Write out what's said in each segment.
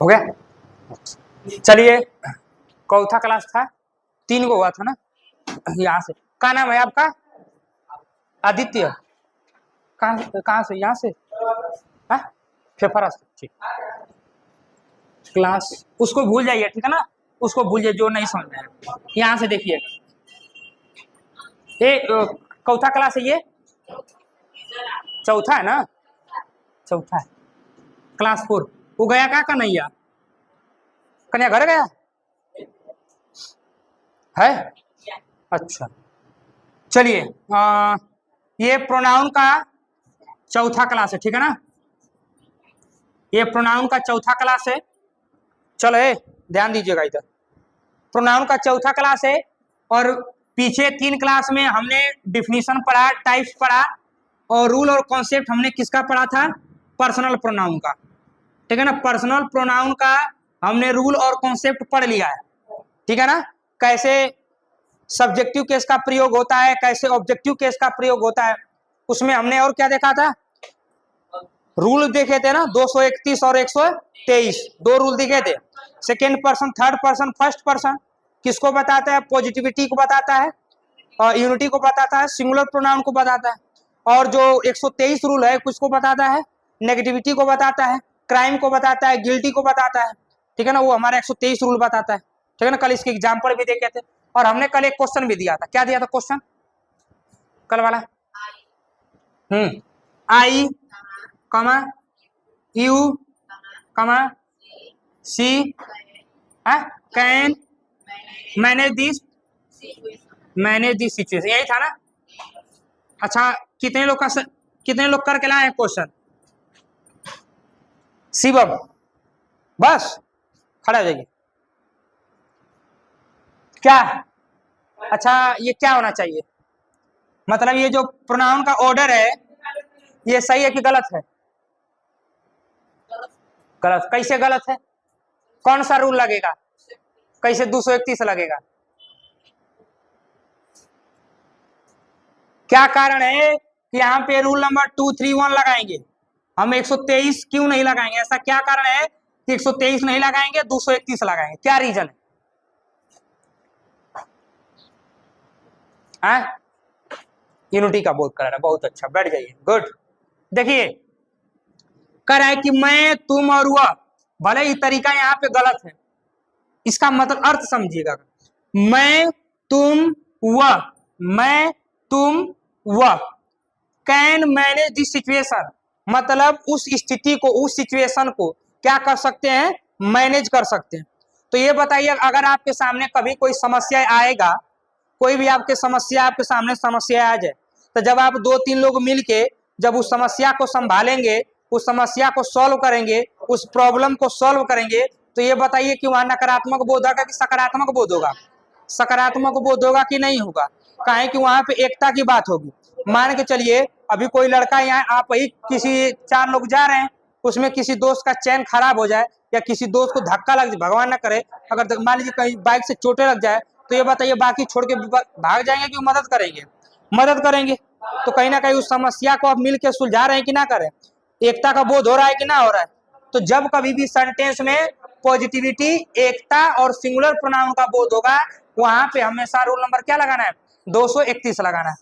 हो गया। चलिए, चौथा क्लास था, 3 को हुआ था ना। यहाँ से क्या नाम है आपका? आदित्य। कहाँ से? यहाँ से? हाँ, फेफरा से। ठीक, क्लास उसको भूल जाइए, ठीक है ना, उसको भूल जाइए जो नहीं समझ में आया। यहाँ से देखिए, ये चौथा क्लास है, ये चौथा है ना, चौथा है, क्लास 4। वो गया क्या कन्हैया? कन्हैया घर गया है? अच्छा, चलिए, ये प्रोनाउन का चौथा क्लास है, ठीक है ना, ये प्रोनाउन का चौथा क्लास है। चलो ध्यान दीजिएगा इधर, प्रोनाउन का चौथा क्लास है। और पीछे 3 क्लास में हमने डिफिनीशन पढ़ा, टाइप्स पढ़ा, और रूल और कॉन्सेप्ट हमने किसका पढ़ा था? पर्सनल प्रोनाउन का, ठीक है ना। पर्सनल प्रोनाउन का हमने रूल और कॉन्सेप्ट पढ़ लिया है, ठीक है ना। कैसे सब्जेक्टिव केस का प्रयोग होता है, कैसे ऑब्जेक्टिव केस का प्रयोग होता है, उसमें हमने और क्या देखा था? रूल देखे थे ना, 231 और 123, 2 रूल दिखे थे। Second person, third person, first person किसको बताता है? पॉजिटिविटी को बताता है, और यूनिटी को बताता है, सिंगुलर प्रोनाउन को बताता है। और जो 123 रूल है किसको बताता है? नेगेटिविटी को बताता है, क्राइम को बताता है, गिल्टी को बताता है, ठीक है ना। वो हमारा 123 रूल बताता है, ठीक है ना। कल इसके एग्जाम्पल भी देखे थे, और हमने कल एक क्वेश्चन भी दिया था। क्या दिया था क्वेश्चन कल वाला? आई कमा यू कमा सी कैन मैनेज दिस सिचुएशन, यही था ना। अच्छा, कितने लोग करके लाए हैं क्वेश्चन? शिवम, बस खड़ा हो जाइए। क्या? अच्छा, ये क्या होना चाहिए? मतलब ये जो प्रोनाउन का ऑर्डर है, ये सही है कि गलत है? गलत। कैसे गलत है? कौन सा रूल लगेगा? कैसे 231 लगेगा? क्या कारण है कि यहाँ पे रूल नंबर 231 लगाएंगे, हम 123 क्यों नहीं लगाएंगे? ऐसा क्या कारण है कि 123 नहीं लगाएंगे, 231 लगाएंगे? क्या रीजन है? यूनिटी का बोध कर रहा है, बहुत अच्छा, बैठ जाइए, गुड। देखिए, कह रहा है कि मैं, तुम और वह, भले ही तरीका यहाँ पे गलत है, इसका मतलब अर्थ समझिएगा। मैं, तुम, वह, मैं, तुम, वह, कैन मैनेज दिस सिचुएशन, मतलब उस स्थिति को, उस सिचुएशन को क्या कर सकते हैं? मैनेज कर सकते हैं। तो ये बताइए, अगर आपके सामने कभी कोई समस्या आएगा, कोई भी आपके सामने समस्या आ जाए, तो जब आप 2-3 लोग मिलके जब उस समस्या को संभालेंगे, उस समस्या को सॉल्व करेंगे, उस प्रॉब्लम को सॉल्व करेंगे, तो ये बताइए कि वहां नकारात्मक बोध होगा कि सकारात्मक बोध होगा? सकारात्मक बोध होगा कि नहीं होगा? काहे कि वहां पे एकता की बात होगी। मान के चलिए, अभी कोई लड़का यहाँ, आप ही किसी 4 लोग जा रहे हैं, उसमें किसी दोस्त का चैन खराब हो जाए, या किसी दोस्त को धक्का लग जाए, भगवान ना करे, अगर मान लीजिए कहीं बाइक से चोटें लग जाए, तो ये बताइए बाकी छोड़ के भाग जाएंगे कि मदद करेंगे? मदद करेंगे। तो कहीं ना कहीं उस समस्या को आप मिल के सुलझा रहे हैं कि ना करें? एकता का बोध हो रहा है कि ना हो रहा है? तो जब कभी भी सेंटेंस में पॉजिटिविटी, एकता और सिंगुलर प्रोनाउन का बोध होगा, वहां पे हमेशा रूल नंबर क्या लगाना है? 231 लगाना है।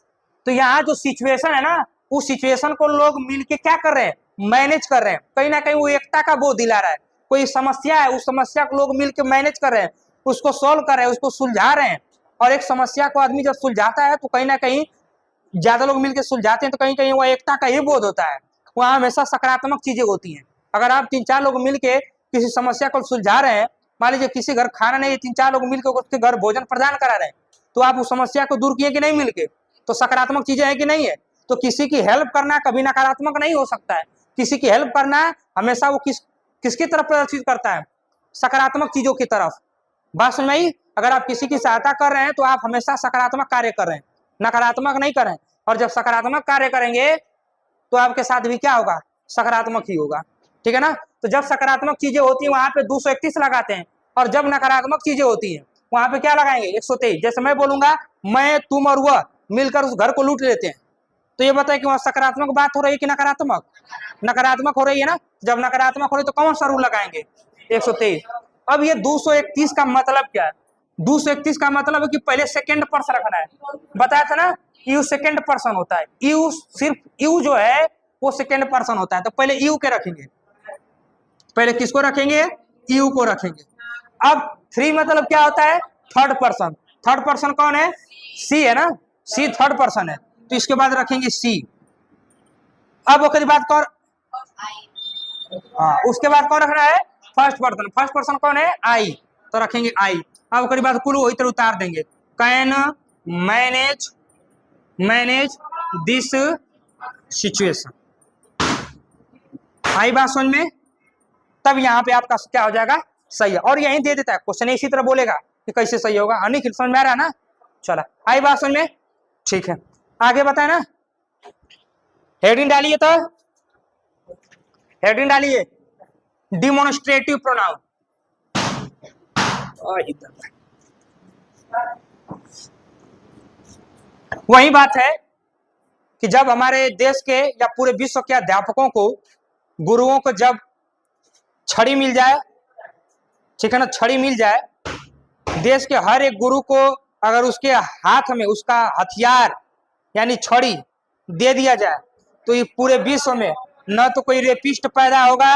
तो यहाँ जो सिचुएशन है ना, उस सिचुएशन को लोग मिलके क्या कर रहे हैं? मैनेज कर रहे हैं। कहीं ना कहीं वो एकता का बोध दिला रहा है। कोई समस्या है, उस समस्या को लोग मिलकर मैनेज कर रहे हैं, उसको सोल्व कर रहे हैं, उसको सुलझा रहे हैं। और एक समस्या को आदमी जब सुलझाता है, तो कहीं ना कहीं ज्यादा लोग मिलकर सुलझाते हैं, तो कहीं कहीं वो एकता का ही बोध होता है। वहाँ हमेशा सकारात्मक चीजें होती हैं। अगर आप 3-4 लोग मिलके किसी समस्या को सुलझा रहे हैं, मान लीजिए किसी घर खाना नहीं है, 3-4 लोग मिलकर उसके घर भोजन प्रदान करा रहे हैं, तो आप उस समस्या को दूर किए कि नहीं मिलके? तो सकारात्मक चीजें हैं कि नहीं है? तो किसी की हेल्प करना कभी नकारात्मक नहीं हो सकता है। किसी की हेल्प करना हमेशा वो किसकी तरफ प्रदर्शित करता है? सकारात्मक चीजों की तरफ। बात समझ में आई? अगर आप किसी की सहायता कर रहे हैं, तो आप हमेशा सकारात्मक कार्य कर रहे हैं, नकारात्मक नहीं कर रहे हैं। और जब सकारात्मक कार्य करेंगे, तो आपके साथ भी क्या होगा? सकारात्मक ही होगा, ठीक है ना। तो जब सकारात्मक चीजें होती है, वहां पे 231 लगाते हैं, और जब नकारात्मक चीजें होती है, वहां पे क्या लगाएंगे? 123। जैसे मैं बोलूंगा, मैं, तुम और वह मिलकर उस घर को लूट लेते हैं, तो ये बताए कि वहां सकारात्मक बात हो रही है कि नकारात्मक? नकारात्मक हो रही है ना। जब नकारात्मक हो रही है, तो कौन सा रूल लगाएंगे? 123। अब ये 231 का मतलब क्या है? 231 का मतलब है कि पहले सेकंड पर्सन रखना है। बताया था ना, यू सेकंड पर्सन होता है, यू सिर्फ यू जो है वो सेकंड पर्सन होता है, तो पहले यू के रखेंगे। पहले किसको रखेंगे? यू को रखेंगे। अब 3 मतलब क्या होता है? Third person. थर्ड पर्सन कौन है? सी है ना, सी थर्ड पर्सन है, तो इसके बाद रखेंगे सी। अब ओकरी बात कौन, हाँ उसके बाद कौन रखना है? First person. फर्स्ट पर्सन कौन है? आई, तो रखेंगे आई। अब ओकरी बाद कुल वही तरह उतार देंगे, can manage manage this situation. आई बात समझ में? तब यहाँ पे आपका क्या हो जाएगा? सही है। और यही दे देता है क्वेश्चन, इसी तरह बोलेगा कि कैसे सही होगा। अनिल समझ में आ रहा है ना? चला, आई बात समझ में? ठीक है, आगे बताए ना, हेडिंग डालिए, तो हेडिंग डालिए डिमोन्स्ट्रेटिव प्रोनाउन। वही बात है कि जब हमारे देश के या पूरे विश्व के अध्यापकों को, गुरुओं को जब छड़ी मिल जाए, ठीक है ना, छड़ी मिल जाए, देश के हर एक गुरु को अगर उसके हाथ में उसका हथियार यानी छड़ी दे दिया जाए, तो ये पूरे विश्व में न तो कोई रेपिस्ट पैदा होगा,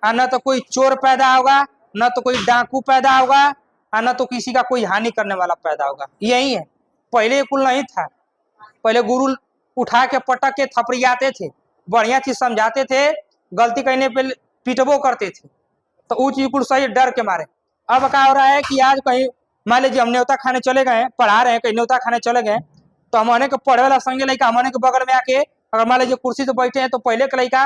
न तो कोई चोर पैदा होगा, न तो कोई डाकू पैदा होगा, न तो किसी का कोई हानि करने वाला पैदा होगा। यही है, पहले कुल नहीं था। पहले गुरु उठा के पटक के थपड़ियाते थे, बढ़िया चीज समझाते थे, गलती करने पे पिटबो करते थे, तो वो चीज कुल सही डर के मारे। अब क्या हो रहा है कि आज कहीं मान लीजिए हम न्योता खाने चले गए, पढ़ा रहे हैं, कहीं न्योता खाने चले गए, तो हमारे के पढ़े वाला संगे लड़का हमारे के बगल में आके अगर मान लीजिए कुर्सी से बैठे हैं, तो पहले के लड़का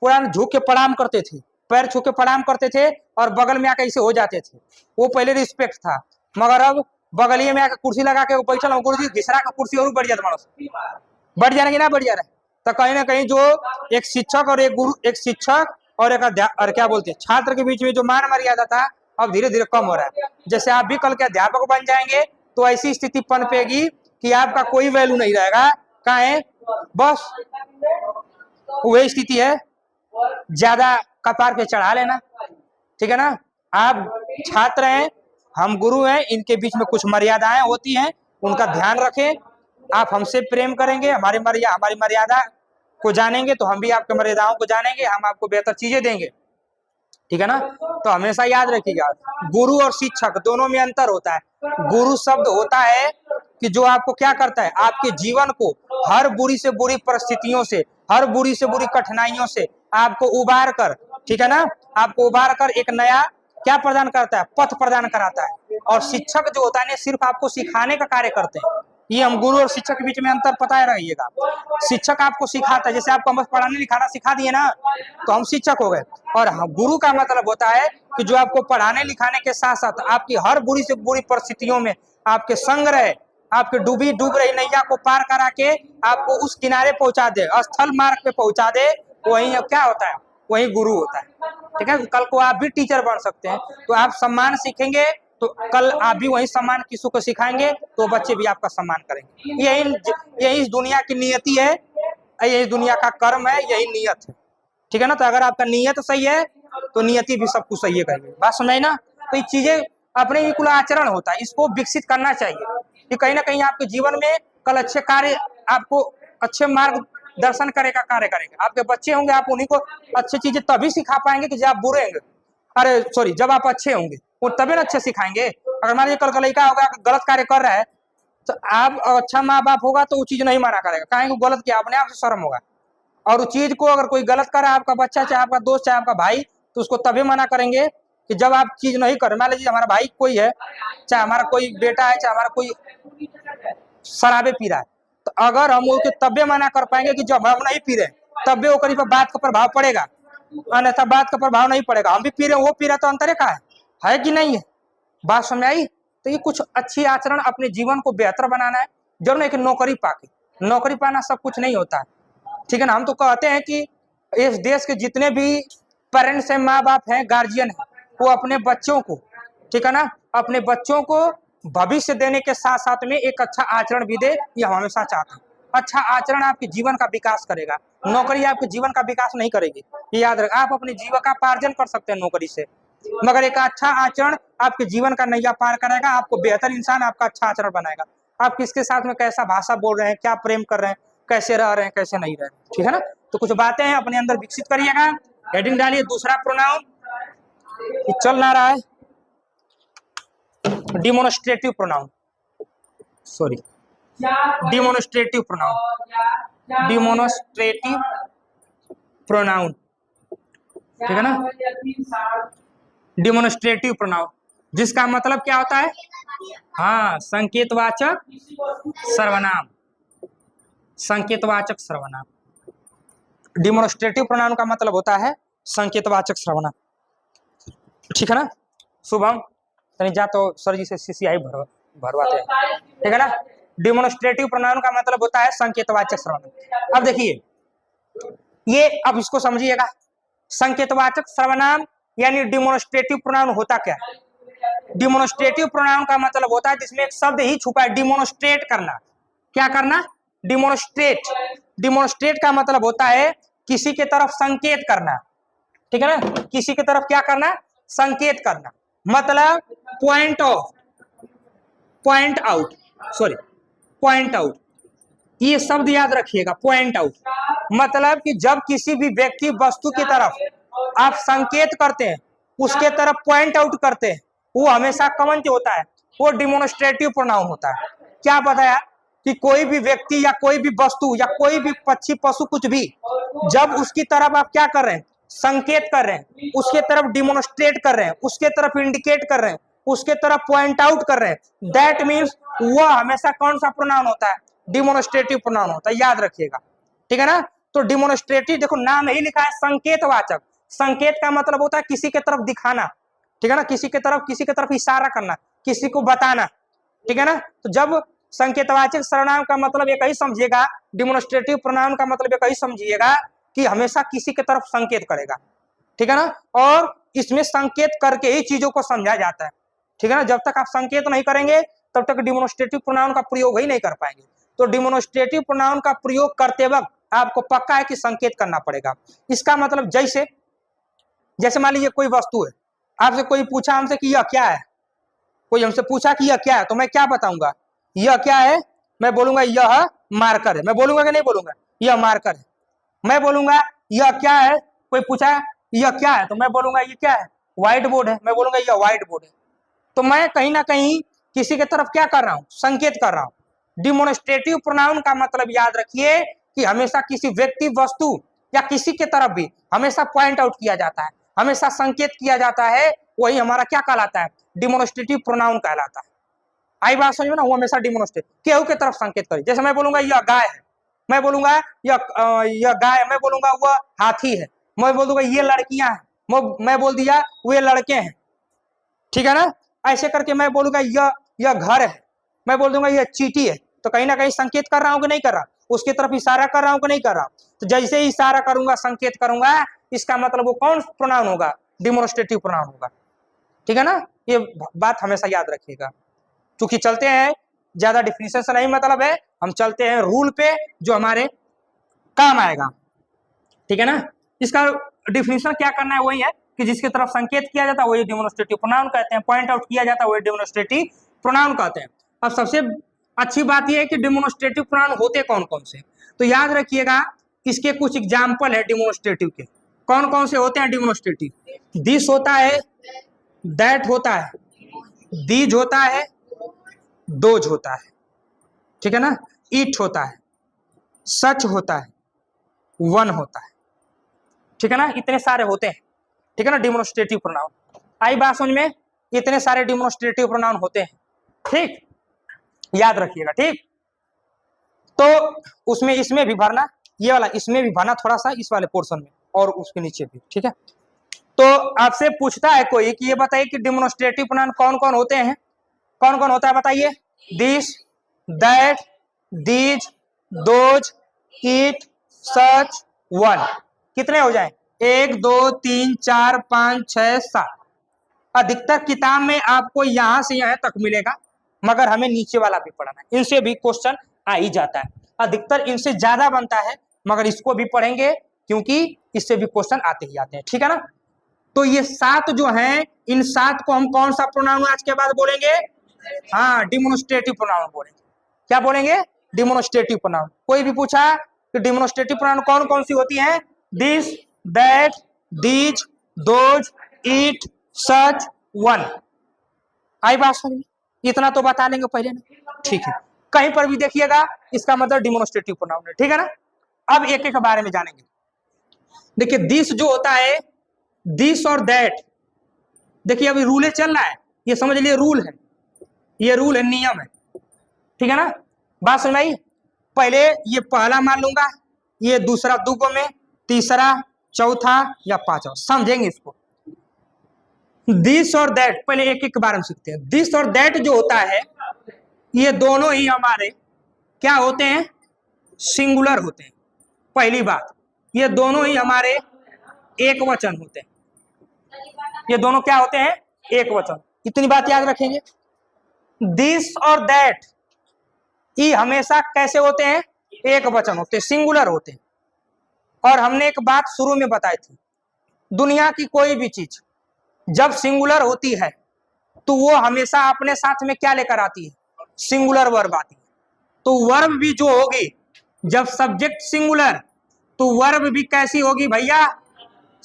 पूरा झुक के प्रणाम करते थे, पैर छू के प्रणाम करते थे और बगल में आके ऐसे हो जाते थे, वो पहले रिस्पेक्ट था। मगर अब बगलिए में आके कुर्सी लगा के बैठल, गुरु जी घिसरा का कुर्सी और बढ़ जाता, मानो बढ़ जाने की ना बढ़ जा रहा है। तो कहीं ना कहीं जो एक शिक्षक और एक गुरु, एक शिक्षक और एक और क्या बोलते हैं छात्र के बीच में जो मान मर्यादा था, अब धीरे धीरे कम हो रहा है। जैसे आप भी कल के अध्यापक बन जाएंगे तो ऐसी स्थिति पनपेगी कि आपका कोई वैल्यू नहीं रहेगा। कहाँ है? बस वही स्थिति है, ज्यादा कपार पे चढ़ा लेना, ठीक है ना। आप छात्र हैं, हम गुरु हैं, इनके बीच में कुछ मर्यादाएं होती हैं, उनका ध्यान रखें। आप हमसे प्रेम करेंगे, हमारी मर्यादा को जानेंगे, तो हम भी आपके मर्यादाओं को जानेंगे, हम आपको बेहतर चीजें देंगे, ठीक है ना। तो हमेशा याद रखिएगा, गुरु और शिक्षक दोनों में अंतर होता है। गुरु शब्द होता है कि जो आपको क्या करता है, आपके जीवन को हर बुरी से बुरी परिस्थितियों से, हर बुरी से बुरी कठिनाइयों से आपको उबार कर, ठीक है ना, आपको उबार कर एक नया क्या प्रदान करता है? पथ प्रदान कराता है। और शिक्षक जो होता है सिर्फ आपको सिखाने का कार्य करते हैं। ये हम गुरु और शिक्षक के बीच में अंतर पता रहिएगा। शिक्षक आपको सिखाता है, जैसे आपको बस पढ़ाने लिखाना सिखा दिए ना, तो हम शिक्षक हो गए। और गुरु का मतलब होता है कि जो आपको पढ़ाने लिखाने के साथ साथ आपकी हर बुरी से बुरी परिस्थितियों में आपके संग रहे, आपके डूब रही नैया को पार करा के आपको उस किनारे पहुंचा दे, स्थल मार्ग पे पहुंचा दे, वही अब क्या होता है? वही गुरु होता है, ठीक है। कल को आप भी टीचर बन सकते हैं, तो आप सम्मान सीखेंगे, तो कल आप भी वही सम्मान किसी को सिखाएंगे, तो बच्चे भी आपका सम्मान करेंगे। यही इस दुनिया की नियति है, यही दुनिया का कर्म है, यही नियत है, ठीक है ना। तो अगर आपका नियत सही है तो नियति भी सब कुछ सही है करेंगे। बात समझाई ना? तो ये चीजें अपने ही कुल आचरण होता है, इसको विकसित करना चाहिए कि कहीं ना कहीं आपके जीवन में कल अच्छे कार्य, आपको अच्छे मार्गदर्शन करेगा, कार्य करेगा। आपके बच्चे होंगे, आप उन्हीं को अच्छी चीजें तभी सिखा पाएंगे कि जब आप बुरे होंगे, अरे सॉरी, जब आप अच्छे होंगे वो तभी ना अच्छे सिखाएंगे। अगर मान लीजिए कल का लड़का होगा गलत कार्य कर रहा है, तो आप अच्छा माँ बाप होगा तो वो चीज नहीं माना करेगा, कहेंगे गलत किया, अपने आप से शर्म होगा। और उस चीज को अगर कोई गलत कर रहा है, आपका बच्चा चाहे आपका दोस्त चाहे आपका भाई, तो उसको तभी मना करेंगे कि जब आप चीज नहीं करें। मान लीजिए हमारा भाई कोई है, चाहे हमारा कोई बेटा है, चाहे हमारा कोई शराबे पी रहा है, तो अगर हम उसके तब्बे मना कर पाएंगे कि जब हम नहीं पी रहे, तब्बे ओकरी पर बात का प्रभाव पड़ेगा, अन्यथा बात का प्रभाव नहीं पड़ेगा। हम भी पी रहे, वो पी रहा, तो अंतरे का है कि नहीं है? बात समझ आई? तो ये कुछ अच्छी आचरण, अपने जीवन को बेहतर बनाना है। जरूर नहीं कि नौकरी पाके, नौकरी पाना सब कुछ नहीं होता है, ठीक है ना। हम तो कहते हैं कि इस देश के जितने भी पेरेंट्स हैं, माँ बाप हैं, गार्जियन हैं, वो अपने बच्चों को, ठीक है ना, अपने बच्चों को भविष्य देने के साथ साथ में एक अच्छा आचरण भी दे, ये हम हमेशा चाहते हैं। अच्छा आचरण आपके जीवन का विकास करेगा, नौकरी आपके जीवन का विकास नहीं करेगी, ये याद रखें। आप अपने जीविका पार्जन कर सकते हैं नौकरी से, मगर एक अच्छा आचरण आपके जीवन का नैया पार कराएगा, आपको बेहतर इंसान, आपका अच्छा आचरण बनाएगा। आप किसके साथ में कैसा भाषा बोल रहे हैं, क्या प्रेम कर रहे हैं, कैसे रह रहे हैं, कैसे नहीं रह रहे हैं, ठीक है ना। तो कुछ बातें हैं अपने अंदर विकसित करिएगा। हेडिंग डालिए दूसरा प्रोनाउन, चल ना रहा है, demonstrative pronoun, sorry demonstrative pronoun, demonstrative pronoun, ठीक है ना। डिमोन्स्ट्रेटिव प्रोनाउन जिसका मतलब क्या होता है, हाँ संकेतवाचक सर्वनाम, संकेतवाचक सर्वनाम। डिमोन्स्ट्रेटिव प्रोनाउन का मतलब होता है संकेतवाचक सर्वनाम, ठीक है ना। शुभम कहीं जा तो सर जी से सीसीआई भरवाते हैं, ठीक है ना। डिमोन्स्ट्रेटिव प्रोनाउन का मतलब होता है संकेतवाचक सर्वनाम। अब देखिए ये, अब इसको समझिएगा, संकेतवाचक सर्वनाम यानी डिमोन्स्ट्रेटिव प्रोनाउन होता क्या है। डिमोन्स्ट्रेटिव प्रोनाउन का मतलब होता है जिसमें एक शब्द ही छुपा है, डिमोन्स्ट्रेट करना। क्या करना, डिमोन्स्ट्रेट। डिमोन्स्ट्रेट का मतलब होता है किसी के तरफ संकेत करना, ठीक है ना, किसी की तरफ क्या करना, संकेत करना, मतलब point of, point out, sorry point out, ये शब्द याद रखिएगा, पॉइंट आउट। मतलब कि जब किसी भी व्यक्ति वस्तु की तरफ आप संकेत करते हैं, उसके तरफ पॉइंट आउट करते हैं, वो हमेशा कौन होता है, वो डिमोन्स्ट्रेटिव प्रोनाउन होता है। क्या बताया कि कोई भी व्यक्ति या कोई भी वस्तु या कोई भी पक्षी पशु कुछ भी, जब उसकी तरफ आप क्या कर रहे हैं, संकेत कर रहे हैं, उसके तरफ डिमोन्स्ट्रेट कर रहे हैं, उसके तरफ इंडिकेट कर रहे हैं, उसके तरफ पॉइंट आउट कर रहे हैं, दैट मीन्स वह हमेशा कौन सा प्रोनाउन होता है, डिमोन्स्ट्रेटिव प्रोनाउन होता है, याद रखिएगा, ठीक है ना। तो डिमोन्स्ट्रेटिव देखो नाम ही लिखा है संकेतवाचक, संकेत का मतलब होता है किसी के तरफ दिखाना, ठीक है ना, किसी के तरफ इशारा करना, किसी को बताना, ठीक है ना। तो जब संकेतवाचक सर्वनाम का मतलब एक ही समझिएगा, डिमोन्स्ट्रेटिव प्रोनाउन का मतलब एक ही समझिएगा कि हमेशा किसी की तरफ संकेत करेगा, ठीक है ना। और इसमें संकेत करके ही चीजों को समझा जाता है, ठीक है ना। जब तक आप संकेत नहीं करेंगे तब तक डिमोन्स्ट्रेटिव प्रोनाउन का प्रयोग ही नहीं कर पाएंगे। तो डिमोन्स्ट्रेटिव प्रोनाउन का प्रयोग करते वक्त आपको पक्का है कि संकेत करना पड़ेगा। इसका मतलब जैसे मान लीजिए कोई वस्तु है, आपसे कोई पूछा हमसे कि यह क्या है, कोई हमसे पूछा कि यह क्या है, तो मैं क्या बताऊंगा, यह क्या है, मैं बोलूंगा यह मार्कर है, मैं बोलूंगा कि नहीं बोलूंगा, यह मार्कर है। मैं बोलूंगा यह क्या है, कोई पूछा यह क्या है, तो मैं बोलूंगा ये क्या है, व्हाइट बोर्ड है, मैं बोलूंगा यह व्हाइट बोर्ड है। तो मैं कहीं ना कहीं किसी के तरफ क्या कर रहा हूं, संकेत कर रहा हूं। डिमोन्स्ट्रेटिव प्रोनाउन का मतलब याद रखिए कि हमेशा किसी व्यक्ति वस्तु या किसी के तरफ भी हमेशा पॉइंट आउट किया जाता है, हमेशा संकेत किया जाता है, वही हमारा क्या कहलाता है, डिमोन्स्ट्रेटिव प्रोनाउन कहलाता है। आई बात समझ में ना, वो हमेशा डिमोन्स्ट्रेट केहू के तरफ संकेत करे। जैसे मैं बोलूंगा यह गाय है, मैं बोलूंगा यह गाय, मैं बोलूंगा वह हाथी है, मैं बोल दूंगा ये लड़कियां हैं, मैं बोल दिया वे लड़के हैं, ठीक है ना। ऐसे करके मैं बोलूंगा यह घर है, मैं बोल दूंगा यह चींटी है। तो कहीं ना कहीं संकेत कर रहा हूं कि नहीं कर रहा, उसकी तरफ इशारा कर रहा हूं कि नहीं कर रहा। तो जैसे ही इशारा करूंगा, संकेत करूंगा, इसका मतलब वो कौन प्रोनाउन होगा, डिमोन्स्ट्रेटिव प्रोनाउन होगा, ठीक है ना। ये बात हमेशा याद रखिएगा। क्योंकि चलते हैं, ज्यादा डिफिनेशन से नहीं मतलब है, हम चलते हैं रूल पे जो हमारे काम आएगा, ठीक है ना। इसका डिफिनेशन क्या करना है, वही है कि जिसकी तरफ संकेत किया जाता है वही डिमोन्स्ट्रेटिव प्रोनाउन कहते हैं, पॉइंट आउट किया जाता है वही डिमोन्स्ट्रेटिव प्रोनाउन कहते हैं। अब सबसे अच्छी बात यह है कि डिमोन्स्ट्रेटिव प्रोनाउन होते कौन कौन से, तो याद रखिएगा इसके कुछ एग्जाम्पल है डिमोन्स्ट्रेटिव के। कौन कौन से होते हैं डिमोन्स्ट्रेटिव, दिस होता है, दैट होता है, दीज होता है, दोज होता है, ठीक है ना, इट होता है, सच होता है, वन होता है, ठीक है ना। इतने सारे होते हैं, ठीक है ना, डिमोन्स्ट्रेटिव प्रोनाउन। आई बात समझ में, इतने सारे डिमोन्स्ट्रेटिव प्रोनाउन होते हैं, ठीक, याद रखिएगा, ठीक। तो उसमें इसमें भी भरना, ये वाला इसमें भी भरना थोड़ा सा, इस वाले पोर्शन में और उसके नीचे भी, ठीक है। तो आपसे पूछता है कोई कि ये बताइए कि डिमोन्स्ट्रेटिव प्रोनाउन कौन कौन होते हैं, कौन कौन होता है बताइए, this, that, these, those, it, such, one. कितने हो जाए, 1 2 3 4 5 6 7। अधिकतर किताब में आपको यहां से यहां तक मिलेगा, मगर हमें नीचे वाला भी पढ़ना है, इनसे भी क्वेश्चन आ ही जाता है। अधिकतर इनसे ज्यादा बनता है, मगर इसको भी पढ़ेंगे क्योंकि इससे भी क्वेश्चन आते ही आते हैं, ठीक है ना। तो ये 7 जो हैं, इन 7 को हम कौन सा प्रोनाउन आज के बाद बोलेंगे? हाँ, डिमोन्स्ट्रेटिव प्रोनाउन बोलेंगे। क्या बोलेंगे? Demonstrative pronoun. कोई भी पूछा कि डिमोन्स्ट्रेटिव प्रोनाउन कौन कौन सी होती हैं? This, that, these, those, it, such, one. आई बात समझ में? इतना तो बता लेंगे पहले ना, ठीक है। कहीं पर भी देखिएगा इसका मतलब डिमोन्स्ट्रेटिव प्रोनाउन है, ठीक है ना। अब एक एक के बारे में जानेंगे। देखिए दिस जो होता है, दिस और दैट, देखिए अभी रूल चल रहा है, ये समझ लिए रूल है, ये रूल है, नियम है, ठीक है ना। बात समझ आई? पहले ये पहला मान लूंगा, ये दूसरा दुगो में, तीसरा, चौथा या पांचवा, समझेंगे इसको। दिस और दैट, पहले एक एक के बारे में सीखते हैं। दिस और दैट जो होता है, ये दोनों ही हमारे क्या होते हैं? सिंगुलर होते हैं। पहली बात, ये दोनों ही हमारे एक वचन होते हैं। ये दोनों क्या होते हैं? एक वचन। इतनी बात याद रखेंगे। दिस और दैट ये हमेशा कैसे होते हैं? एक वचन होते हैं, सिंगुलर होते हैं। और हमने एक बात शुरू में बताई थी, दुनिया की कोई भी चीज जब सिंगुलर होती है तो वो हमेशा अपने साथ में क्या लेकर आती है? सिंगुलर वर्ब आती है। तो वर्ब भी जो होगी, जब सब्जेक्ट सिंगुलर, तो वर्ब भी कैसी होगी भैया?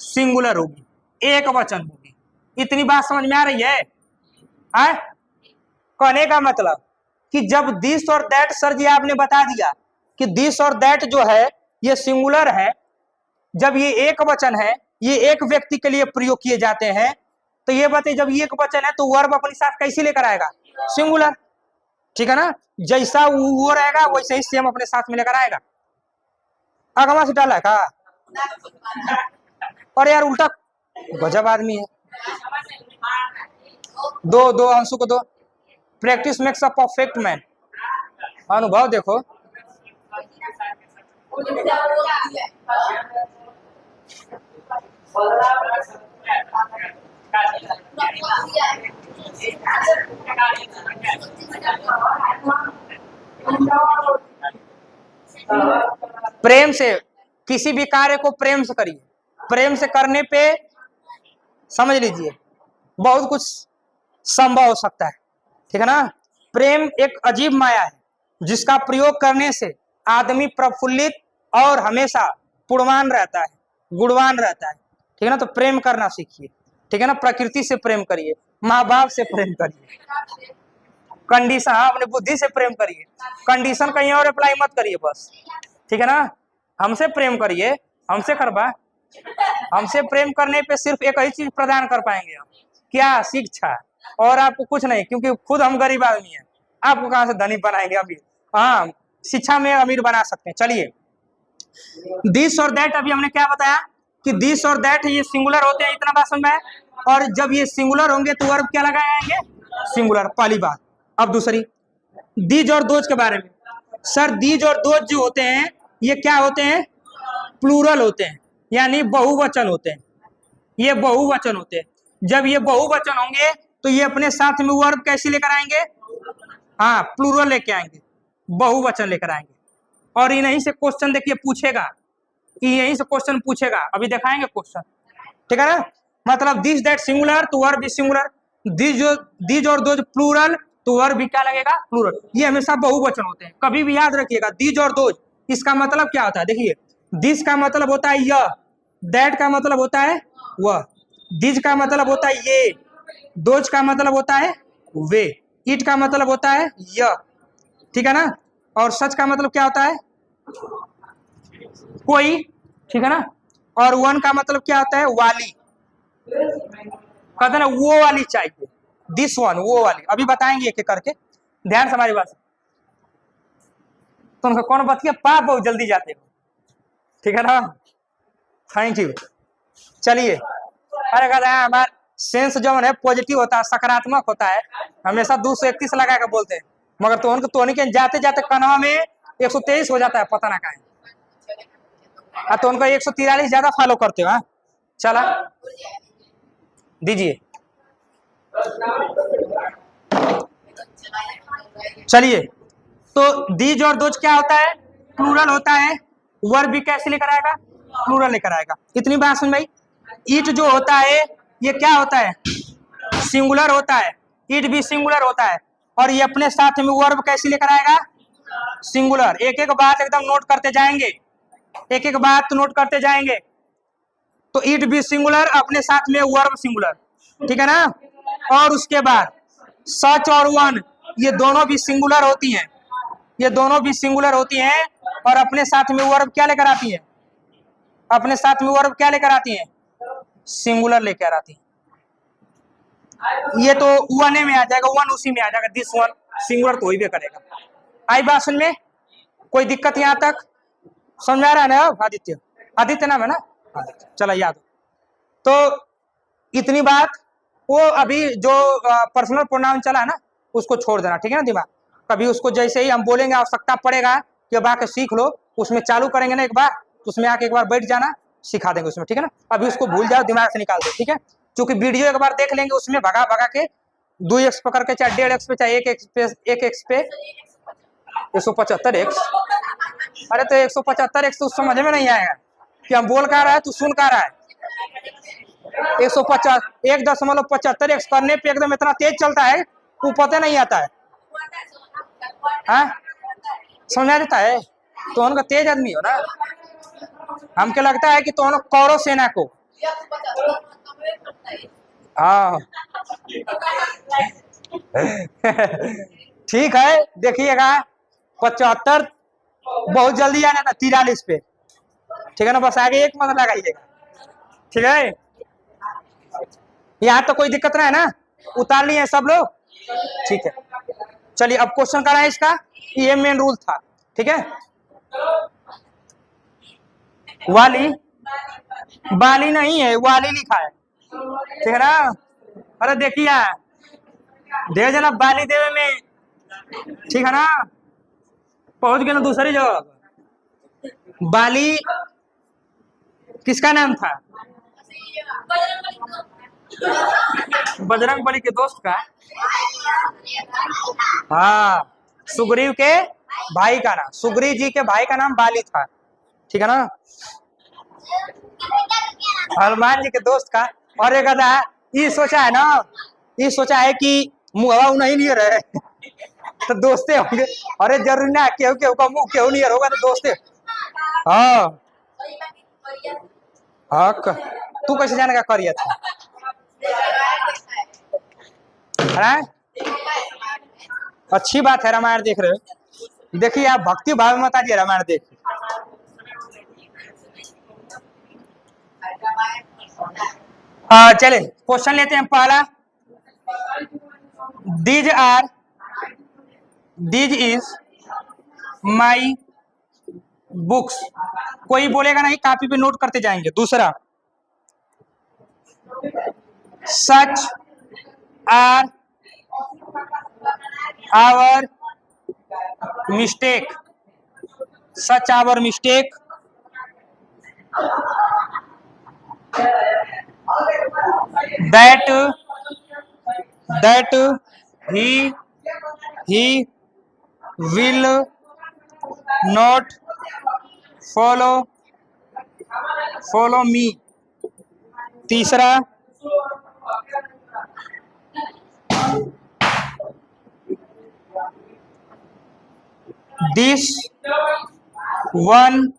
सिंगुलर होगी, एक वचन होगी। इतनी बात समझ में आ रही है? कहने का मतलब कि जब दिस और दैट, सर जी आपने बता दिया कि दिस और दैट जो है ये सिंगुलर है, जब ये एक वचन है, ये एक व्यक्ति के लिए प्रयोग किए जाते हैं, तो ये बताइए जब ये एक वचन है तो वर्ब अपने साथ कैसे लेकर आएगा? सिंगुलर, ठीक है ना। जैसा वो रहेगा वैसे ही सेम अपने साथ में लेकर आएगा। आगमा से डाला का, और यार उल्टा गजब आदमी है। दो दो अंशु को दो। Practice makes a perfect man. अनुभव देखो, प्रेम से किसी भी कार्य को प्रेम से करिए। प्रेम से करने पे समझ लीजिए बहुत कुछ संभव हो सकता है, ठीक है ना। प्रेम एक अजीब माया है जिसका प्रयोग करने से आदमी प्रफुल्लित और हमेशा पुण्यवान रहता है, गुणवान रहता है, ठीक है ना। तो प्रेम करना सीखिए, ठीक है ना। प्रकृति से प्रेम करिए, माँ बाप से प्रेम करिए, कंडीशन, हाँ अपने बुद्धि से प्रेम करिए, कंडीशन कहीं और अप्लाई मत करिए बस, ठीक है ना। हमसे प्रेम करिए, हमसे करवा, हमसे प्रेम करने पे सिर्फ एक ही चीज प्रदान कर पाएंगे हम, क्या? शिक्षा। और आपको कुछ नहीं, क्योंकि खुद हम गरीब आदमी हैं, आपको कहां से धनी बनाएंगे अमीर? हाँ, शिक्षा में अमीर बना सकते हैं। चलिए, दिस और दैट अभी हमने क्या बताया कि दिस और दैट ये सिंगुलर होते हैं, इतना बात समझ में है। और जब ये सिंगुलर होंगे तो वर्ब क्या लगाएंगे? सिंगुलर, पहली बात। अब दूसरी, दीज और दोज के बारे में। सर दीज और दोज जो होते हैं ये क्या होते हैं? प्लूरल होते हैं, यानी बहुवचन होते हैं। ये बहुवचन होते हैं। जब ये बहुवचन होंगे तो ये अपने साथ में वर्ब कैसे लेकर आएंगे? हाँ, प्लूरल लेके आएंगे, बहुवचन लेकर आएंगे। और इन्हीं से क्वेश्चन देखिए पूछेगा, यहीं से क्वेश्चन पूछेगा, अभी दिखाएंगे क्वेश्चन, ठीक है ना। मतलब दिस दैट सिंगुलर तो वर्ब भी सिंगुलर, दीज और दोज प्लूरल तो वर्ब भी क्या लगेगा? प्लूरल। ये हमेशा बहुवचन होते हैं, कभी भी याद रखिएगा। दीज और दोज, इसका मतलब क्या होता है? देखिए, दिस का मतलब होता है यह, दैट का मतलब होता है वह, दीज का मतलब होता है ये, दोज का मतलब होता है वे, इट का मतलब होता है यह, ठीक है ना। और सच का मतलब क्या होता है? कोई, ठीक है ना। और वन का मतलब क्या होता है? वाली, कहते ना वो वाली चाहिए, दिस वन, वो वाली। अभी बताएंगे एक एक करके, ध्यान से हमारी बात। तो उनका कौन बतिया पाप बहुत जल्दी जाते हो, ठीक है ना। Thank you. चलिए, अरे कहते हैं हमारा सेंस जो है पॉजिटिव होता है, सकारात्मक होता है, हमेशा 231 लगा के बोलते हैं, मगर तो उनके जाते जाते कनवा में 123 हो जाता है, पता ना कहीं। तो उनका 143 ज्यादा फॉलो करते हो। चला दीजिए। चलिए, तो दीज और दोज क्या होता है? प्लूरल होता है। वर्ब भी कैसे लेकर आएगा? प्लूरल लेकर आएगा। इतनी बात समझ में आई। इट जो होता है ये क्या होता है, सिंगुलर होता है, इट भी सिंगुलर होता है। और ये अपने साथ में वर्ब कैसे लेकर आएगा, सिंगुलर। एक एक बात एकदम नोट करते जाएंगे, एक एक बात नोट करते जाएंगे। तो इट भी सिंगुलर, अपने साथ में वर्ब सिंगुलर, ठीक है ना। और उसके बाद सच और वन, ये दोनों भी सिंगुलर होती हैं, ये दोनों भी सिंगुलर होती हैं। और अपने साथ में वर्ब क्या लेकर आती है, अपने साथ में वर्ब क्या लेकर आती है, सिंगुलर लेकर आती है। ये तो वन में आ जाएगा, वन उसी में आ जाएगा, दिस वन सिंगुलर तो ही भी करेगा। आई बात समझ में, कोई दिक्कत यहाँ तक समझ आ रहा है ना। आदित्य, आदित्य नाम है ना, आदित्य, चला याद। तो इतनी बात, वो अभी जो पर्सनल प्रोनाउन चला है ना, उसको छोड़ देना, ठीक है ना दिमाग। कभी उसको जैसे ही हम बोलेंगे आवश्यकता पड़ेगा कि अब आके सीख लो, उसमें चालू करेंगे ना एक बार, तो उसमें आके एक बार बैठ जाना, सिखा देंगे उसमें, ठीक है ना। अभी उसको भूल जाओ, दिमाग से निकाल दो, ठीक है। क्योंकि वीडियो एक बार देख लेंगे, उसमें भगा भगा के 2x पकड़ के, चाहे 1.5x पे, चाहे 1x पे 175x, अरे तो 175x तो समझ में नहीं आएगा कि हम बोल का रहा है, तू सुन का रहा है। 150 1.75x करने पे एकदम इतना तेज चलता है, वो पता नहीं आता है, हाँ समझा देता है। तो उनका तेज आदमी हो ना, हमको लगता है कि तो कौरव सेना को, हाँ ठीक है, देखिएगा 75 बहुत जल्दी आ जाता, 43 पे, ठीक है ना। बस आगे एक मत लगाइएगा, ठीक है। यहाँ तो कोई दिक्कत ना है ना, उतार लिए सब लोग, ठीक है। चलिए अब क्वेश्चन करा है इसका, ये मेन रूल था, ठीक है। वाली, बाली नहीं है, वाली लिखा है, ठीक है ना। अरे देखिए दे जना बाली देवे में, ठीक है ना, पहुंच गए ना दूसरी जगह। बाली किसका नाम था, बजरंग बली के दोस्त का, हाँ सुग्रीव के भाई का नाम, सुग्रीव जी के भाई का नाम बाली था, ठीक है ना। हनुमान जी के दोस्त का। और एक आधा ये सोचा है ना, ये सोचा है कि मुहवा नहीं लिए रहे तो दोस्ते होंगे। अरे जरूरी ना केहू केहू का मुंह केहू नहीं होगा तो दोस्ते, हाँ हाँ तू कैसे जाने का करिया था, है? अच्छी बात है, रामायण देख रहे हो। देखिए आप भक्ति भाव मत आइए, रामायण देखिए। चले क्वेश्चन लेते हैं पहला। दीज इज माई बुक्स, कोई बोलेगा नहीं, कॉपी पे नोट करते जाएंगे। दूसरा, such are our mistake, such our mistake, that he will not follow me। तीसरा, this one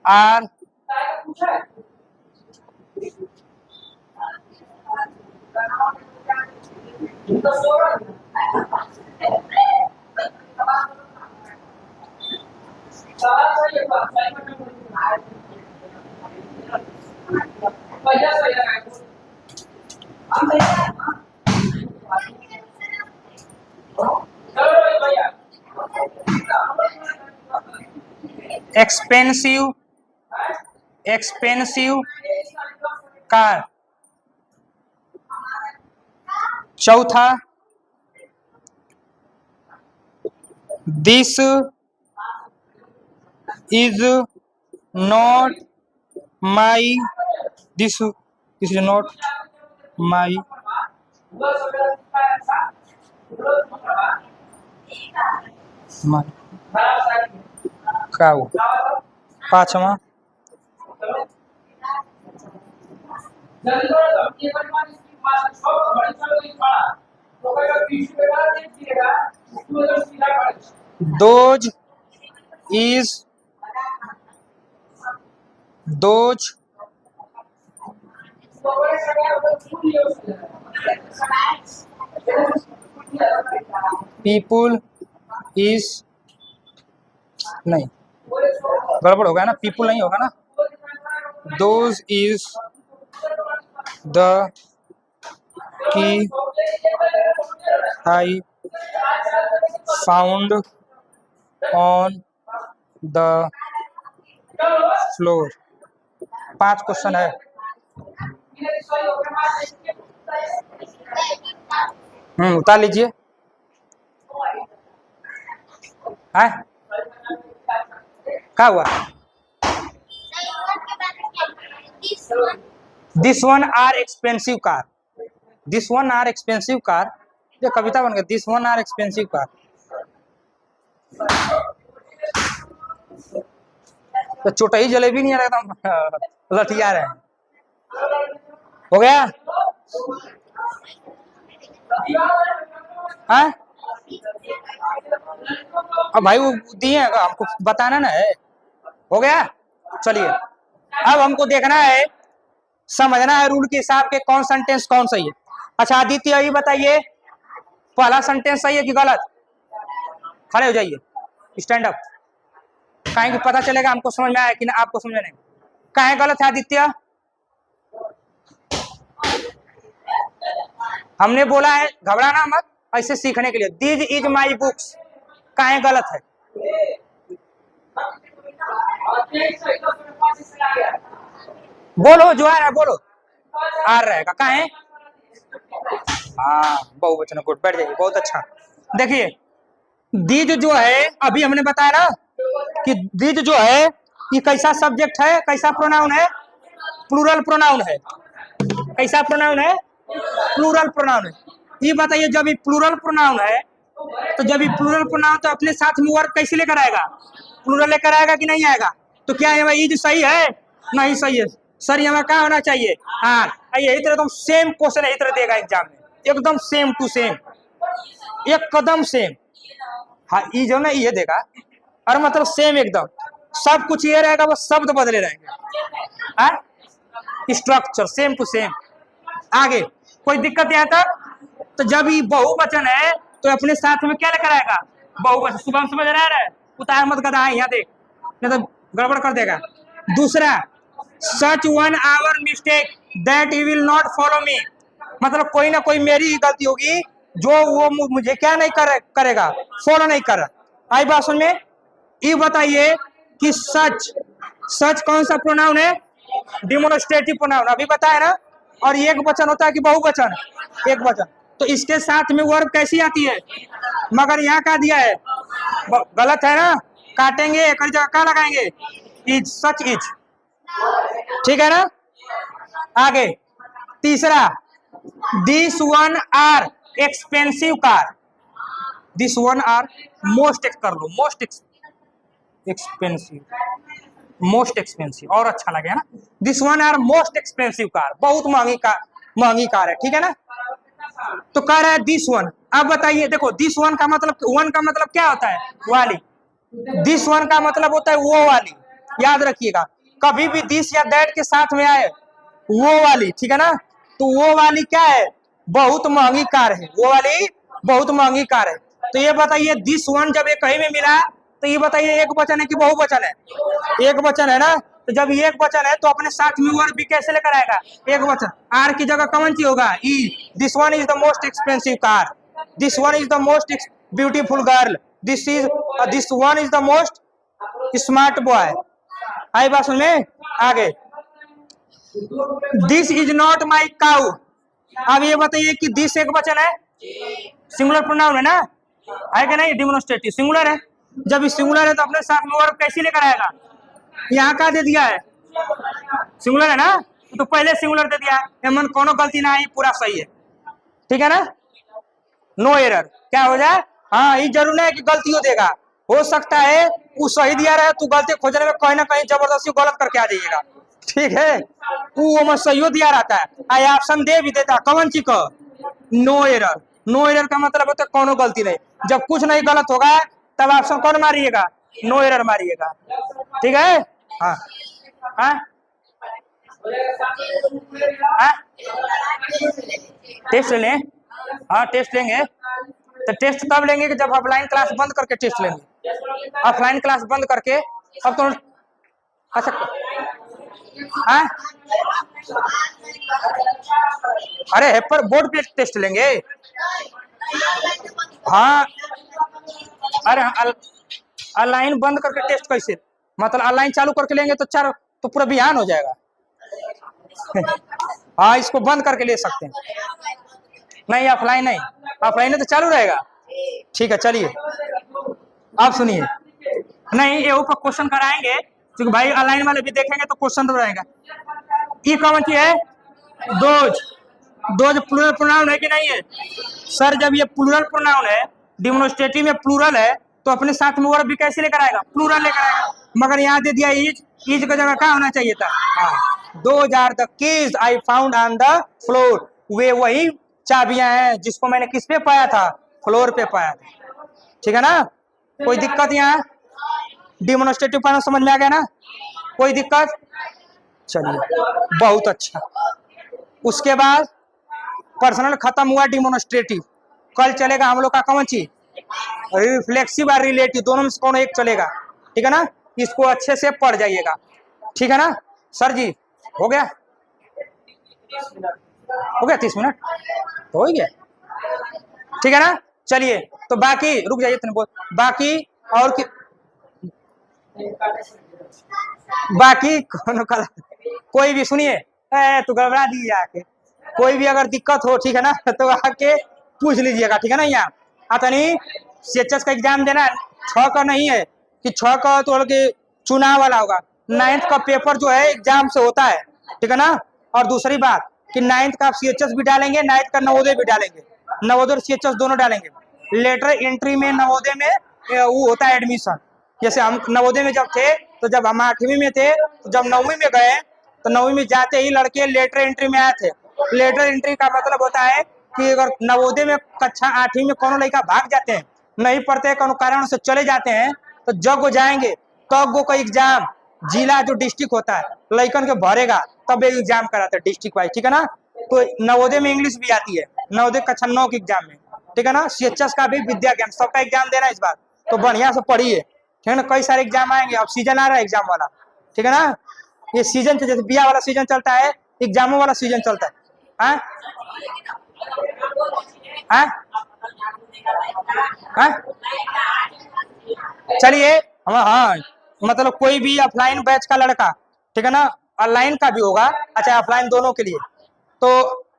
are expensive car। चौथा, this is not my, this is not my cow। पांचवा, Those is those people is नहीं, गड़बड़ होगा ना, people नहीं होगा ना, those is the key I found on the floor। 5 question है। उतार लीजिए। है क्या हुआ? This one are expensive car, this one are expensive car, ये कविता बन गया, this one are expensive car. तो चोटही जलेबी नहीं आ रहा एकदम लठिया रहे हैं। हो गया? हाँ अब भाई वो दिए हैं, हमको बताना ना है। हो गया? चलिए अब हमको देखना है, समझना है रूल के हिसाब के कौन सेंटेंस कौन सही है। अच्छा आदित्य ये बताइए, पहला सेंटेंस सही है कि गलत? खड़े हो जाइए, स्टैंड अप, कहीं कि पता चलेगा हमको समझ में आया कि ना आपको समझ नहीं। कहीं गलत है आदित्य? हमने बोला है घबराना मत, ऐसे सीखने के लिए। दिस इज माई बुक्स, कहीं गलत है? बोलो जो आ रहा है बोलो, आ रहेगा कहीं? हाँ बहुवचन, गुड, बैठ जाइए, बहुत अच्छा। देखिए दीज जो है, अभी हमने बताया ना कि दीज जो है ये कैसा सब्जेक्ट है, कैसा प्रोनाउन है? प्लूरल प्रोनाउन है। कैसा प्रोनाउन है? प्लूरल प्रोनाउन है। ये बताइए जब ये प्लूरल प्रोनाउन है, तो जब ये प्लूरल प्रोनाउन तो अपने साथ में वर्ब कैसे लेकर आएगा? प्लूरल लेकर आएगा कि नहीं आएगा? तो क्या है ये जो सही है? नहीं सही है सर, यहाँ क्या होना चाहिए? हाँ यही तरह एकदम सेम क्वेश्चन यही तरह देगा एग्जाम में, एकदम सेम टू सेम, एकदम सेम। हाँ ये जो ना ये देगा, और मतलब सेम एकदम, सब कुछ ये रहेगा, बस शब्द बदले रहेंगे। हाँ स्ट्रक्चर सेम टू सेम। आगे कोई दिक्कत यहाँ तक? तो जब ये बहुवचन है तो अपने साथ में क्या लेकर आएगा? बहुवचन। शुभम समझ रहा है? उतार मत गधा है, यहाँ देख नहीं तो गड़बड़ कर देगा। दूसरा, such one hour mistake that he will not follow me, मतलब कोई ना कोई मेरी ही गलती होगी जो वो मुझे क्या नहीं करेगा, फॉलो नहीं कर रहा। आई बात सुन में? ये बताइए कि सच, सच कौन सा प्रोनाउन है? डिमोन्स्ट्रेटिव प्रोनाउन, अभी बताया ना। और एक वचन होता है कि बहुवचन? एक वचन। तो इसके साथ में वर्ब कैसी आती है? मगर यहाँ क्या दिया है? गलत है ना, काटेंगे, एक जगह क्या लगाएंगे? इज, सच इज, ठीक है ना। आगे तीसरा, this one are expensive car, this one are most, कर लो मोस्ट एक्सपेंसिव, मोस्ट एक्सपेंसिव और अच्छा लगे है ना। This one are most expensive car, बहुत महंगी कार है, ठीक है ना। तो कह रहा है दिस वन। अब बताइए, देखो दिस वन का मतलब, वन का मतलब क्या होता है? वाली। दिस वन का मतलब होता है वो वाली, याद रखिएगा। कभी भी दिस या दैट के साथ में आए वो वाली, ठीक है ना। तो वो वाली क्या है? बहुत महंगी कार है, वो वाली बहुत महंगी कार है। तो ये बताइए दिस वन जब ये कहीं में मिला तो ये बताइए एक वचन है कि बहुवचन है? एक वचन है ना। तो जब एक वचन है तो अपने साथ में वर्ब भी कैसे लेकर आएगा? एक वचन। आर की जगह कौन सी होगा? E. This one is the most expensive car, this one is the most beautiful girl, this one is the most smart boy. आई बात सुन में? आगे, this is not my cow. अब ये बताइए कि दिस एक वचन है, सिंगुलर प्रोनाउन है ना, है कि नहीं? डिमोन्स्ट्रेटिव सिंगुलर है। जब ये सिंगुलर है तो अपने साथ में वर्ब कैसे लेकर आएगा? यहाँ का दे दिया है, सिंगुलर है ना, तो पहले सिंगुलर दे दिया है। मन कोनो गलती ना आई, पूरा सही है, ठीक है ना, नो एरर। क्या हो जाए? हाँ ये जरूर है कि गलतियों देगा, हो सकता है वो सही दिया रहे, तू गलती खोजने में कहीं ना कहीं जबरदस्ती गलत करके आ जाइएगा, ठीक है, वो में सही दिया रहता है, आई ऑप्शन दे भी देता कौन ची को नो एरर। नो एरर का मतलब होता है कोनो गलती नहीं, जब कुछ नहीं गलत होगा तब ऑप्शन कौन मारिएगा, नो एरर मारिएगा। ठीक है, हाँ हाँ हाँ, टेस्ट लें, हाँ टेस्ट लेंगे, तो टेस्ट तब लेंगे कि जब ऑफलाइन क्लास बंद करके टेस्ट लेंगे। ऑफलाइन क्लास बंद करके अब तो अच्छा हाँ, अरे हेपर बोर्ड पे टेस्ट लेंगे। हाँ, अरे ऑनलाइन बंद करके टेस्ट कैसे, मतलब ऑनलाइन चालू करके लेंगे तो चार तो पूरा बिहान हो जाएगा। हाँ, इसको बंद करके ले सकते हैं, नहीं ऑफलाइन नहीं, ऑफलाइन तो चालू रहेगा। ठीक है चलिए, आप सुनिए, नहीं ये ऊपर क्वेश्चन कराएंगे क्योंकि भाई ऑनलाइन वाले भी देखेंगे तो क्वेश्चन तो रहेगा। ये कौन सी है, दोज। दोज प्लूरल प्रोनाउन है कि नहीं है सर? जब ये प्लूरल प्रोनाउन है, डेमोन्स्ट्रेटिव में प्लूरल है, तो अपने साथ में वर्ब भी कैसे लेकर आएगा, प्लूरल लेकर आएगा। मगर यहाँ दे दिया इज, इज का जगह क्या होना चाहिए था, those are the keys I found on the floor. वे वही चाबियां हैं जिसको मैंने किस पे पाया था, फ्लोर पे पाया था। ठीक है ना, कोई दिक्कत यहाँ, डेमोन्स्ट्रेटिव प्रोनाउन समझ में आ गया ना, कोई दिक्कत? चलिए बहुत अच्छा। उसके बाद पर्सनल खत्म हुआ, डेमोन्स्ट्रेटिव। कल चलेगा हम लोग का कौन चीज, रिफ्लेक्सिव और रिलेटिव, दोनों में से कौन एक चलेगा। ठीक है ना, इसको अच्छे से पढ़ जाइएगा। ठीक है ना सर जी, हो गया, हो गया 30 मिनट तो हो ही गया। ठीक है ना, चलिए तो बाकी रुक जाइए इतने बोल, बाकी और कि बाकी कोई भी सुनिए, तो घबरा दी आके, कोई भी अगर दिक्कत हो ठीक है ना तो आके पूछ लीजिएगा। ठीक है ना, यहाँ आता नहीं सीएचएस का एग्जाम देना 6 का नहीं है कि 6 का तो के चुनाव वाला होगा, 9th का पेपर जो है एग्जाम से होता है। ठीक है ना, और दूसरी बात कि 9th का आप सीएचएस भी डालेंगे, 9th का नवोदय भी डालेंगे, नवोदय और सीएचएस दोनों डालेंगे। लेटर एंट्री में नवोदय में वो होता है एडमिशन। जैसे हम नवोदय में जब थे, तो जब हम 8वीं में थे, तो जब 9वीं में गए तो 9वीं में जाते ही लड़के लेटर एंट्री में आए थे। लेटर एंट्री का मतलब होता है कि अगर नवोदय में कक्षा 8वीं में कोनो लड़का भाग जाते हैं, नहीं पढ़ते, कोनो कारण से चले जाते हैं, तो जब वो जाएंगे तब वो का एग्जाम जिला जो डिस्ट्रिक्ट होता है लड़कन के भरेगा, तब एग्जाम कराता है डिस्ट्रिक्ट वाइज। ठीक है ना, तो नवोदय में इंग्लिश भी आती है, नवोदय कक्षा 9 के एग्जाम में। ठीक है ना, सीएचएस का भी विद्या ज्ञान सबका एग्जाम देना इस बार, तो बढ़िया से पढ़िए। ठीक है ना, कई सारे एग्जाम आएंगे, अब सीजन आ रहा है एग्जाम वाला। ठीक है ना, ये सीजन जैसे बिया वाला सीजन चलता है, एग्जामों वाला सीजन चलता है। हाँ हाँ हाँ, चलिए हम, हाँ मतलब कोई भी ऑफलाइन बैच का लड़का, ठीक है ना, ऑनलाइन का भी होगा, अच्छा ऑफलाइन दोनों के लिए। तो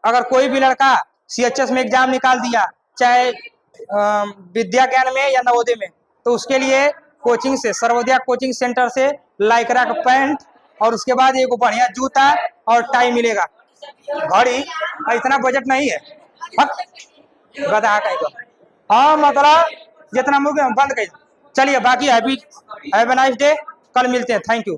अगर कोई भी लड़का सीएचएस में एग्जाम निकाल दिया, चाहे विद्या ज्ञान में या नवोदय में, तो उसके लिए कोचिंग से, सर्वोदया कोचिंग सेंटर से लाइक्रा का पैंट और उसके बाद एक बढ़िया जूता और टाई मिलेगा। घड़ी इतना बजट नहीं है, गधा का। हाँ मतलब जितना मुझे बंद कर। चलिए बाकी heavy, have a nice day, कल मिलते हैं, थैंक यू।